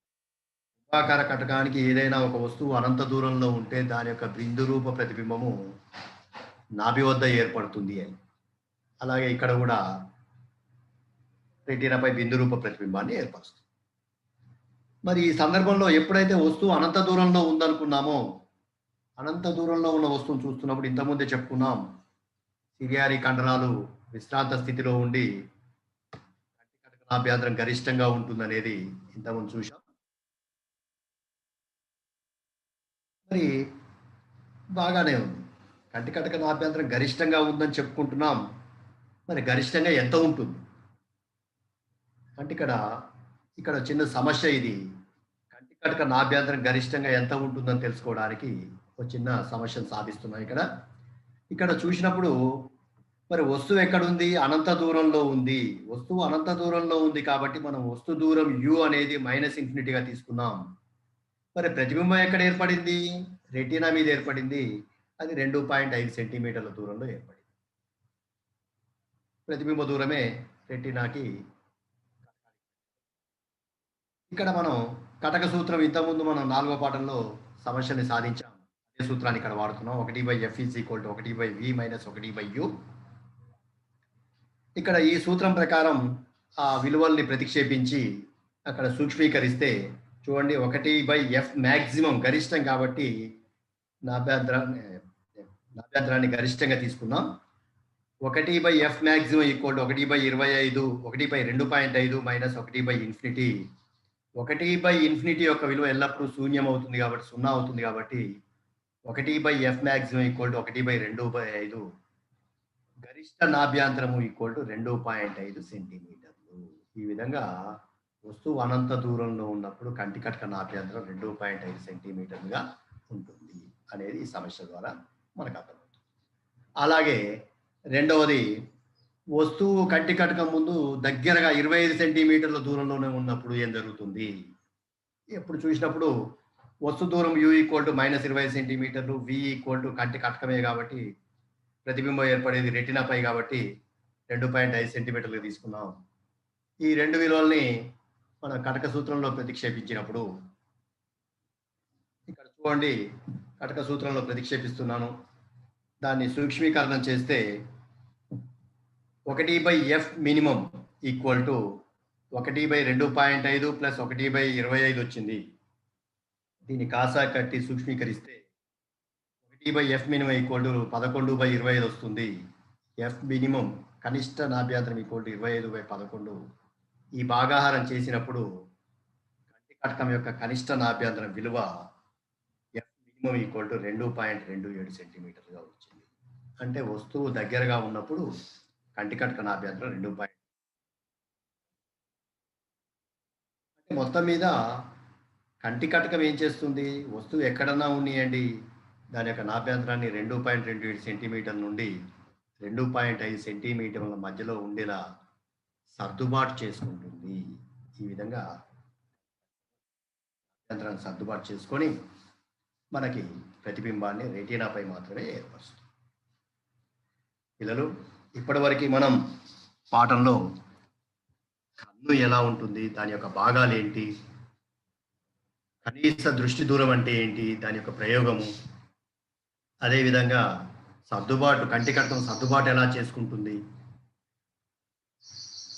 కుంభాకార కటకానికి ఏదైనా ఒక వస్తువు అనంత దూరంలో ఉంటే దాని యొక్క బిందు రూప ప్రతిబింబము నాభి వద్ద ఏర్పడుతుంది అని. అలాగే ఇక్కడ కూడా రెటీనాపై బిందు రూప ప్రతిబింబాన్ని ఏర్పరుస్తుంది. మరి ఈ సందర్భంలో ఎప్పుడైతే వస్తువు అనంత దూరంలో ఉందనుకున్నామో, అనంత దూరంలో ఉన్న వస్తువును చూస్తున్నప్పుడు ఇంతకుముందే చెప్పుకున్నాం, సిలియారీ కండరాలు విశ్రాంత స్థితిలో ఉండి కంటి కటక నాభ్యంతరం గరిష్టంగా ఉంటుందనేది ఇంతకుముందు చూసాం. మరి బాగానే ఉంది, కంటి కటక నాభ్యంతరం గరిష్టంగా ఉందని చెప్పుకుంటున్నాం. మరి గరిష్టంగా ఎంత ఉంటుంది అంటే ఇక్కడ చిన్న సమస్య ఇది. కంటి కటక నాభ్యంతరం గరిష్టంగా ఎంత ఉంటుందని తెలుసుకోవడానికి ఒక చిన్న సమస్యను సాధిస్తున్నాం. ఇక్కడ చూసినప్పుడు మరి వస్తువు ఎక్కడుంది? అనంత దూరంలో ఉంది. వస్తువు అనంత దూరంలో ఉంది కాబట్టి మనం వస్తు దూరం u అనేది -∞ తీసుకున్నాం. మరి ప్రతిబింబం ఎక్కడ ఏర్పడింది? రెటీనా మీద ఏర్పడింది. అది 2.5 సెంటీమీటర్ల దూరంలో ఏర్పడింది. ప్రతిబింబ దూరమే రెటీనాకి. ఇక్కడ మనం కటక సూత్రం ఇంతకుముందు మనం 4వ పాఠంలో సమస్యని సాధించాం. అదే సూత్రాన్ని ఇక్కడ వాడుతున్నాం. 1/f = 1/v - 1/u. ఇక్కడ ఈ సూత్రం ప్రకారం ఆ విలువల్ని ప్రతిక్షేపించి అక్కడ సూక్ష్మీకరిస్తే చూడండి, 1/f మాక్సిమం గరిష్టం కాబట్టి నాభ్యంతరాన్ని గరిష్టంగా తీసుకున్నాం. 1/f maximum = 1/25, 1/2.5 - 1/∞. 1/∞ యొక్క విలువ ఎల్లప్పుడూ శూన్యం అవుతుంది కాబట్టి 0 అవుతుంది కాబట్టి 1/f మాక్సిమం = 1/2/5. గరిష్ట నాభ్యంతరము = 2.5 సెంటీమీటర్లు. ఈ విధంగా వస్తువు అనంత దూరంలో ఉన్నప్పుడు కంటి కటక నాభ్యంతరం 2.5 సెంటీమీటర్లుగా ఉంటుంది అనేది ఈ సమస్య ద్వారా మనకు అర్థమవుతుంది. అలాగే రెండవది, వస్తువు కంటి కటకం ముందు దగ్గరగా 25 సెంటీమీటర్ల దూరంలోనే ఉన్నప్పుడు ఏం జరుగుతుంది? ఎప్పుడు చూసినప్పుడు వస్తు దూరం u = -20 సెంటీమీటర్లు, v = కంటి కటకమే కాబట్టి ప్రతిబింబం ఏర్పడేది రెటీనాపై కాబట్టి 2.5 సెంటీమీటర్లు తీసుకున్నాం. ఈ రెండు విలువల్ని మన కటక సూత్రంలో ప్రతిక్షేపించినప్పుడు ఇక్కడ చూడండి, కటక సూత్రంలో ప్రతిక్షేపిస్తున్నాను. దాన్ని సూక్ష్మీకరణం చేస్తే 1/f మినిమం = 1/2.5 + 1/25 వచ్చింది. దీన్ని కాసా కట్టి సూక్ష్మీకరిస్తే 1/f మినిమం = 11/25 వస్తుంది. f మినిమం కనిష్ట నాభ్యంతరం = 25/11. ఈ భాగాహారం చేసినప్పుడు కంటి కటకం యొక్క కనిష్ట నాభ్యంతరం విలువ ఎఫ్ మినిమం ఈక్వల్ టు 2.27 సెంటీమీటర్గా వచ్చింది. అంటే వస్తువు దగ్గరగా ఉన్నప్పుడు కంటి కటక నాభ్యంతరం 2. అంటే మొత్తం మీద కంటి కటకం ఏం చేస్తుంది? వస్తువు ఎక్కడన్నా ఉన్నియండి, దాని యొక్క నాభ్యంతరాన్ని 2.27 సెంటీమీటర్ల నుండి 2.5 సెంటీమీటర్ల మధ్యలో ఉండేలా సర్దుబాటు చేసుకుంటుంది. ఈ విధంగా నాభ్యంతరాన్ని సర్దుబాటు చేసుకొని మనకి ప్రతిబింబాన్ని రెటీనాపై మాత్రమే ఏర్పరుస్తుంది. పిల్లలు, ఇప్పటివరకు మనం పాఠంలో కన్ను ఎలా ఉంటుంది, దాని యొక్క భాగాలు ఏంటి, కనీస దృష్టి దూరం అంటే ఏంటి, దాని యొక్క ప్రయోగము, అదేవిధంగా సర్దుబాటు, కంటి కటకం సర్దుబాటు ఎలా చేసుకుంటుంది,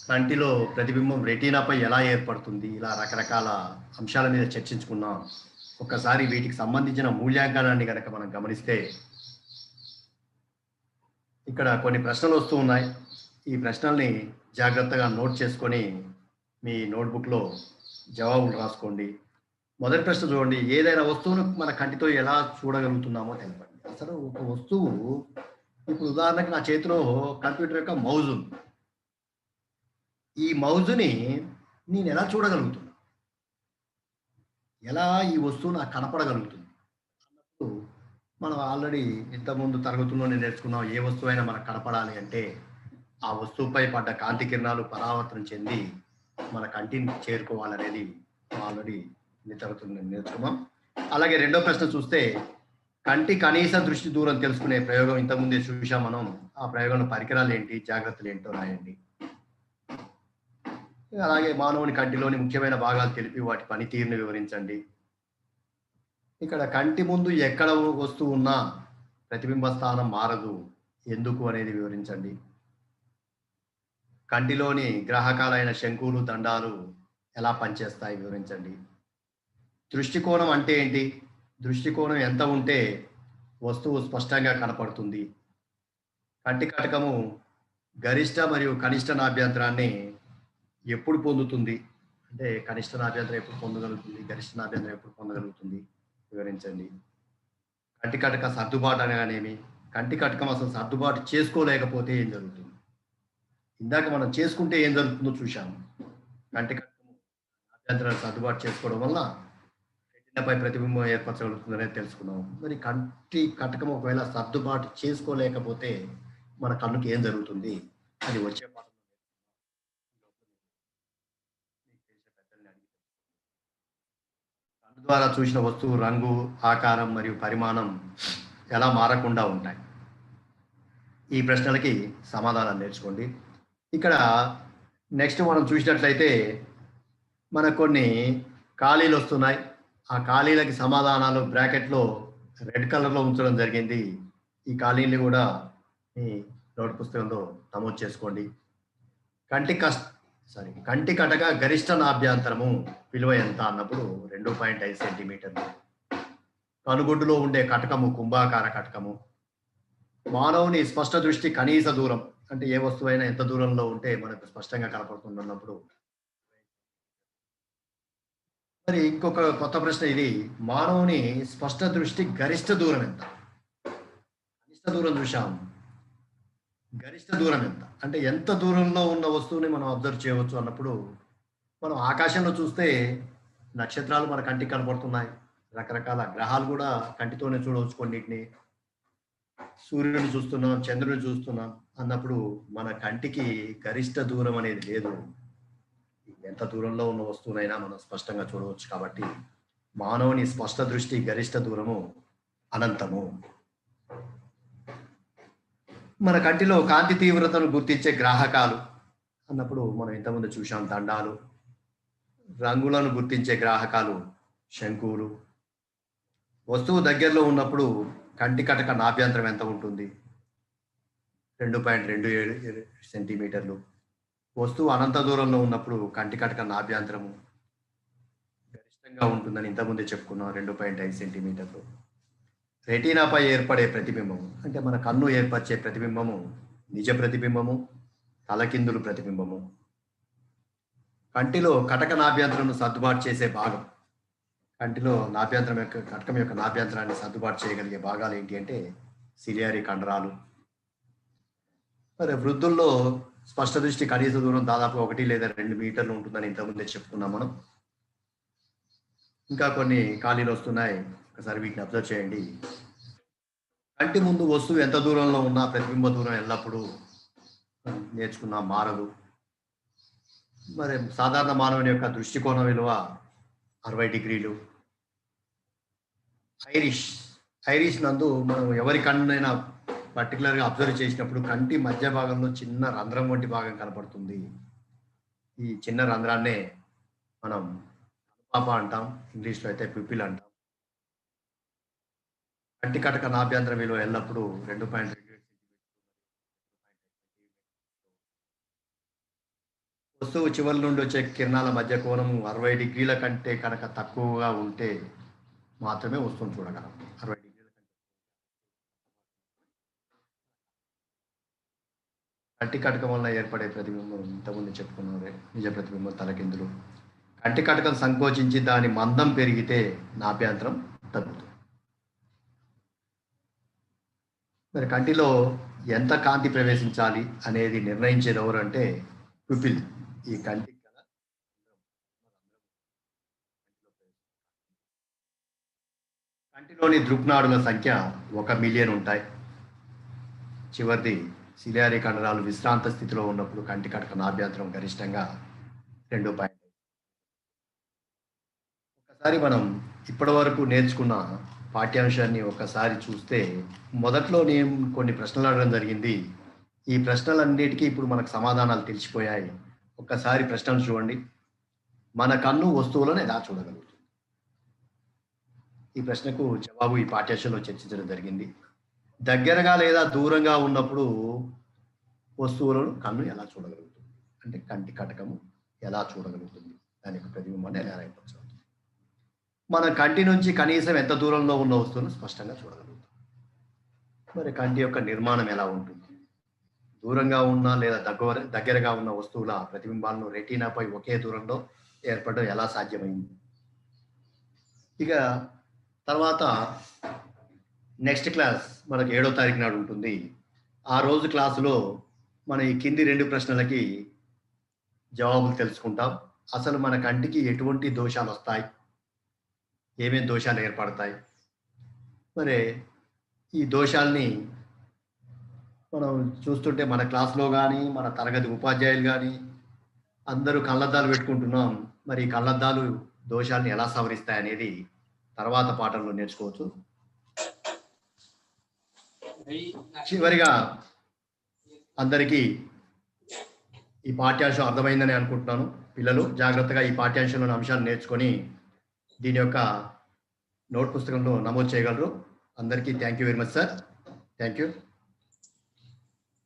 కంటిలో ప్రతిబింబం రెటీనాపై ఎలా ఏర్పడుతుంది, ఇలా రకరకాల అంశాల మీద చర్చించుకున్నాం. ఒక్కసారి వీటికి సంబంధించిన మూల్యాంకనాన్ని కనుక మనం గమనిస్తే ఇక్కడ కొన్ని ప్రశ్నలు వస్తూ ఉన్నాయి. ఈ ప్రశ్నల్ని జాగ్రత్తగా నోట్ చేసుకొని మీ నోట్బుక్లో జవాబులు రాసుకోండి. మొదటి ప్రశ్న చూడండి, ఏదైనా వస్తువును మన కంటితో ఎలా చూడగలుగుతున్నామో తెలపండి. అసలు ఒక వస్తువు, ఇప్పుడు ఉదాహరణకు నా చేతిలో కంప్యూటర్ యొక్క మౌజ్ ఉంది. ఈ మౌజుని నేను ఎలా చూడగలుగుతున్నా, ఎలా ఈ వస్తువు నాకు కనపడగలుగుతుంది అన్నప్పుడు మనం ఆల్రెడీ ఇంతకుముందు తరగతుల్లో నేర్చుకున్నాం. ఏ వస్తువైనా మనకు కనపడాలి అంటే ఆ వస్తువుపై పడ్డ కాంతి కిరణాలు పరావర్తనం చెంది మన కంటిని చేరుకోవాలనేది ఆల్రెడీ తరగతుల్లో నేర్చుకున్నాం. అలాగే రెండో ప్రశ్న చూస్తే, కంటి కనీస దృష్టి దూరం తెలుసుకునే ప్రయోగం ఇంతకుముందే చూసాం మనం. ఆ ప్రయోగంలో పరికరాలు ఏంటి, జాగ్రత్తలు ఏంటో రాయండి. అలాగే మానవుని కంటిలోని ముఖ్యమైన భాగాలు తెలిపి వాటి పనితీరుని వివరించండి. ఇక్కడ కంటి ముందు ఎక్కడ వస్తువు ఉన్నా ప్రతిబింబ స్థానం మారదు, ఎందుకు అనేది వివరించండి. కంటిలోని గ్రాహకాలైన శంకువులు, దండాలు ఎలా పనిచేస్తాయి వివరించండి. దృష్టికోణం అంటే ఏంటి, దృష్టికోణం ఎంత ఉంటే వస్తువు స్పష్టంగా కనపడుతుంది. కంటి కటకము గరిష్ట మరియు కనిష్ట నాభ్యంతరాన్ని ఎప్పుడు పొందుతుంది, అంటే కనిష్ట నాభ్యంతరం ఎప్పుడు పొందగలుగుతుంది, గరిష్ట నాభ్యంతరం ఎప్పుడు పొందగలుగుతుంది వివరించండి. కంటి కటక సర్దుబాటు అనగానేమి, కంటి కటకం అసలు సర్దుబాటు చేసుకోలేకపోతే ఏం జరుగుతుంది, ఇందాక మనం చేసుకుంటే ఏం జరుగుతుందో చూశాము. కంటి కటకము నాభ్యంతరాన్ని సర్దుబాటు చేసుకోవడం వల్ల రెటీనాపై ప్రతిబింబం ఏర్పరచగలుగుతుందనేది తెలుసుకున్నాం. మరి కంటి కటకం ఒకవేళ సర్దుబాటు చేసుకోలేకపోతే మన కన్నుకి ఏం జరుగుతుంది, అది వచ్చే పాఠం కన్ను ద్వారా చూసిన వస్తువు రంగు, ఆకారం మరియు పరిమాణం ఎలా మారకుండా ఉంటాయి. ఈ ప్రశ్నలకి సమాధానం నేర్చుకోండి. ఇక్కడ నెక్స్ట్ మనం చూసినట్లయితే మనకు కొన్ని ఖాళీలు వస్తున్నాయి. ఆ ఖాళీలకి సమాధానాలు బ్రాకెట్లో రెడ్ కలర్లో ఉంచడం జరిగింది. ఈ ఖాళీని కూడా మీ నోట్ పుస్తకంలో నమోదు చేసుకోండి. కంటి కటక గరిష్ట నాభ్యంతరము విలువ ఎంత అన్నప్పుడు 2.5 సెంటీమీటర్లు. కనుగొడ్డులో ఉండే కటకము కుంభాకార కటకము. మానవుని స్పష్ట దృష్టి కనీస దూరం, అంటే ఏ వస్తువైనా ఎంత దూరంలో ఉంటే మనకు స్పష్టంగా కనపడుతుంది అన్నప్పుడు. మరి ఇంకొక కొత్త ప్రశ్న ఇది, మానవుని స్పష్ట దృష్టి గరిష్ట దూరం ఎంత? కనిష్ట దూరం చూసాం, గరిష్ట దూరం ఎంత, అంటే ఎంత దూరంలో ఉన్న వస్తువుని మనం అబ్జర్వ్ చేయవచ్చు అన్నప్పుడు, మనం ఆకాశంలో చూస్తే నక్షత్రాలు మన కంటికి కనపడుతున్నాయి, రకరకాల గ్రహాలు కూడా కంటితోనే చూడవచ్చు, కొన్నిటిని సూర్యుడిని చూస్తున్నాం, చంద్రుడిని చూస్తున్నాం అన్నప్పుడు మన కంటికి గరిష్ట దూరం అనేది లేదు. ఎంత దూరంలో ఉన్న వస్తువునైనా మనం స్పష్టంగా చూడవచ్చు. కాబట్టి మానవుని స్పష్ట దృష్టి గరిష్ట దూరము అనంతము. మన కంటిలో కాంతి తీవ్రతను గుర్తించే గ్రాహకాలు అన్నప్పుడు మనం ఇంతకుముందు చూసాం, దండాలు. రంగులను గుర్తించే గ్రాహకాలు శంకువులు. వస్తువు దగ్గరలో ఉన్నప్పుడు కంటి కటక నాభ్యంతరం ఎంత ఉంటుంది, 2.27 సెంటీమీటర్లు. వస్తువు అనంత దూరంలో ఉన్నప్పుడు కంటి కటక నాభ్యంతరము గరిష్టంగా ఉంటుందని ఇంతకుముందే చెప్పుకున్నాం, 2.5 సెంటీమీటర్లు. రెటీనాపై ఏర్పడే ప్రతిబింబము, అంటే మన కన్ను ఏర్పరిచే ప్రతిబింబము నిజ ప్రతిబింబము, తలకిందులు ప్రతిబింబము. కంటిలో కటక నాభ్యంతరంను సర్దుబాటు చేసే భాగం. కంటిలో నాభ్యంతరం యొక్క కటకం యొక్క నాభ్యంతరాన్ని సర్దుబాటు చేయగలిగే భాగాలు ఏంటి అంటే సిలియరీ కండరాలు. మరి వృద్ధుల్లో స్పష్ట దృష్టి కనీస దూరం దాదాపు 1 లేదా 2 మీటర్లు ఉంటుందని ఇంతకుముందే చెప్పుకున్నాం మనం. ఇంకా కొన్ని ఖాళీలు వస్తున్నాయి, ఒకసారి వీటిని అబ్జర్వ్ చేయండి. కంటి ముందు వస్తువు ఎంత దూరంలో ఉన్నా ప్రతిబింబ దూరం ఎల్లప్పుడూ నేర్చుకున్నా మారదు. మరి సాధారణ మానవుని యొక్క దృష్టికోణ విలువ 60 డిగ్రీలు. ఐరిష్ నందు మనం ఎవరి కన్నునైనా పర్టికులర్గా అబ్జర్వ్ చేసినప్పుడు కంటి మధ్య భాగంలో చిన్న రంధ్రం వంటి భాగం కనపడుతుంది. ఈ చిన్న రంధ్రాన్నే మనం పాప అంటాం, ఇంగ్లీష్లో అయితే పిపిల్ అంటాం. కంటి కటక నాభ్యంతర విలువ ఎల్లప్పుడూ 2.2. వస్తువు చివరి నుండి వచ్చే కిరణాల మధ్య కోణం 60 డిగ్రీల కంటే కనుక తక్కువగా ఉంటే మాత్రమే వస్తువును చూడగలం. 60 డిగ్రీల కంటే కంటి కటకం వల్ల ఏర్పడే ప్రతిబింబం ఇంతకుముందు చెప్పుకున్నదే నిజ ప్రతిబింబం తలకిందులు. కంటి కటకం సంకోచించి దాని మందం పెరిగితే నాభ్యంతరం తగ్గుతుంది. మరి కంటిలో ఎంత కాంతి ప్రవేశించాలి అనేది నిర్ణయించేది ఎవరు అంటే పిపిల్. ఈ కంటి కంటిలోని దృక్నాడుల సంఖ్య 1 మిలియన్ ఉంటాయి. చివరిది సిలియరీ కండరాలు విశ్రాంత స్థితిలో ఉన్నప్పుడు కంటి కటక నాభ్యంతరం గరిష్టంగా 2. ఒకసారి మనం ఇప్పటి వరకు నేర్చుకున్న పాఠ్యాంశాన్ని ఒకసారి చూస్తే మొదట్లో నేను కొన్ని ప్రశ్నలు అడగడం జరిగింది. ఈ ప్రశ్నలన్నిటికీ ఇప్పుడు మనకు సమాధానాలు తెలిసిపోయాయి. ఒక్కసారి ప్రశ్నలు చూడండి. మన కన్ను వస్తువులను ఎలా చూడగలుగుతుంది? ఈ ప్రశ్నకు జవాబు ఈ పాఠ్యాంశంలో చర్చించడం జరిగింది. దగ్గరగా లేదా దూరంగా ఉన్నప్పుడు వస్తువులను కన్ను ఎలా చూడగలుగుతుంది అంటే కంటి కటకము ఎలా చూడగలుగుతుంది, దానికి ప్రతిబింబాన్ని ఎలా ఏర్పరచగలుగుతుంది. మన కంటి నుంచి కనీసం ఎంత దూరంలో ఉన్న వస్తువును స్పష్టంగా చూడగలుగుతాం. మరి కంటి యొక్క నిర్మాణం ఎలా ఉంటుంది? దూరంగా ఉన్న లేదా దగ్గరగా ఉన్న వస్తువుల ప్రతిబింబాలను రెటీనాపై ఒకే దూరంలో ఏర్పడడం ఎలా సాధ్యమైంది? ఇక తర్వాత నెక్స్ట్ క్లాస్ మనకు 7వ తారీఖు నాడు ఉంటుంది. ఆ రోజు క్లాసులో మన ఈ కింది 2 ప్రశ్నలకి జవాబులు తెలుసుకుంటాం. అసలు మన కంటికి ఎటువంటి దోషాలు వస్తాయి, ఏమేమి దోషాలు ఏర్పడతాయి, మరి ఈ దోషాల్ని మనం చూస్తుంటే మన క్లాస్లో కానీ మన తరగతి ఉపాధ్యాయులు కానీ అందరూ కళ్ళద్దాలు పెట్టుకుంటున్నాం. మరి ఈ కళ్ళద్దాలు దోషాలను ఎలా సవరిస్తాయి అనేది తర్వాత పాఠంలో నేర్చుకోవచ్చు. చివరిగా అందరికీ ఈ పాఠ్యాంశం అర్థమైందని అనుకుంటున్నాను. పిల్లలు జాగ్రత్తగా ఈ పాఠ్యాంశంలోని అంశాలు నేర్చుకొని దీని యొక్క నోట్ పుస్తకంలో నమోదు చేయగలరు. అందరికీ thank you very much sir. Thank you.